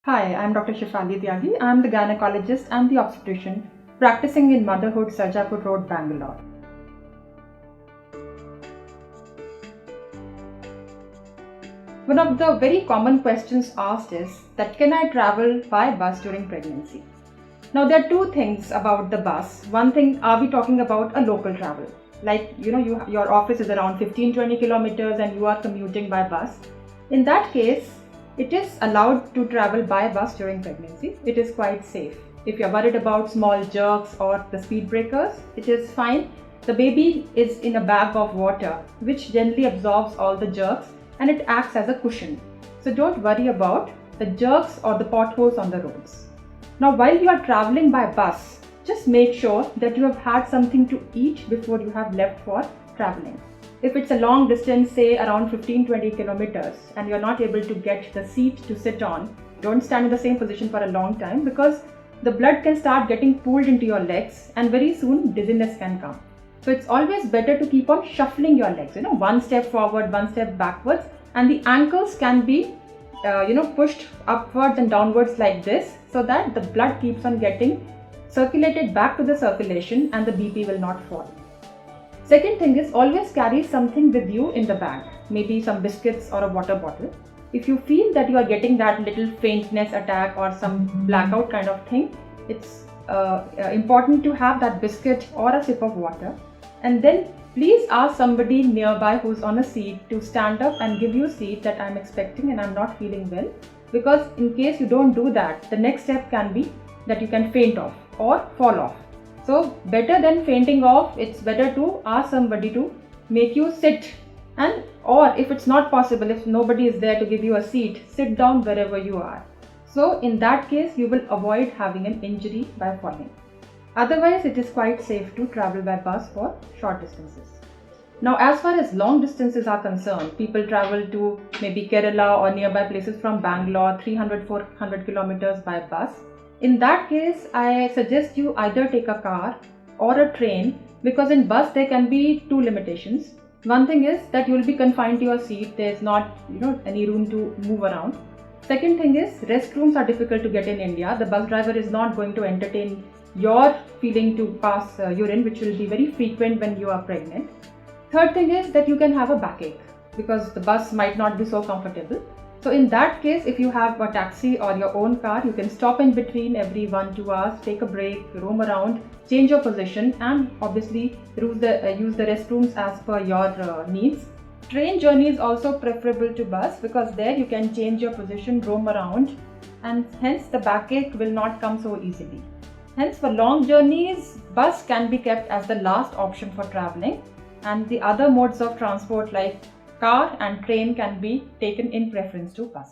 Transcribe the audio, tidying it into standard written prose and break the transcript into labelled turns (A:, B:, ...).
A: Hi, I'm Dr. Shefali Tyagi. I'm the gynecologist and the obstetrician practicing in Motherhood, Sarjapur Road, Bangalore. One of the very common questions asked is that can I travel by bus during pregnancy? Now there are two things about the bus. One thing, are we talking about a local travel? Like, your office is around 15-20 kilometers and you are commuting by bus. In that case, it is allowed to travel by bus during pregnancy. It is quite safe. If you're worried about small jerks or the speed breakers, it is fine. The baby is in a bag of water, which generally absorbs all the jerks and it acts as a cushion. So don't worry about the jerks or the potholes on the roads. Now, while you are traveling by bus, just make sure that you have had something to eat before you have left for traveling. If it's a long distance, say around 15-20 kilometers, and you're not able to get the seat to sit on, don't stand in the same position for a long time because the blood can start getting pulled into your legs and very soon dizziness can come. So it's always better to keep on shuffling your legs, one step forward, one step backwards, and the ankles can be pushed upwards and downwards like this so that the blood keeps on getting circulated back to the circulation and the BP will not fall. Second thing is always carry something with you in the bag, maybe some biscuits or a water bottle. If you feel that you are getting that little faintness attack or some blackout kind of thing, it's important to have that biscuit or a sip of water. And then please ask somebody nearby who's on a seat to stand up and give you a seat that I'm expecting and I'm not feeling well. Because in case you don't do that, the next step can be that you can faint off or fall off. So better than fainting off, it's better to ask somebody to make you sit, and or if it's not possible, if nobody is there to give you a seat, sit down wherever you are. So in that case, you will avoid having an injury by falling. Otherwise, it is quite safe to travel by bus for short distances. Now, as far as long distances are concerned, people travel to maybe Kerala or nearby places from Bangalore, 300-400 kilometers by bus. In that case, I suggest you either take a car or a train, because in bus there can be two limitations. One thing is that you will be confined to your seat. There is not any room to move around. Second thing is restrooms are difficult to get in India. The bus driver is not going to entertain your feeling to pass urine, which will be very frequent when you are pregnant. Third thing is that you can have a backache because the bus might not be so comfortable. So in that case, if you have a taxi or your own car, you can stop in between every 1-2 hours, take a break, roam around, change your position, and obviously use the restrooms as per your needs. Train journey is also preferable to bus because there you can change your position, roam around, and hence the backache will not come so easily. Hence, for long journeys, bus can be kept as the last option for traveling, and the other modes of transport like car and train can be taken in preference to bus.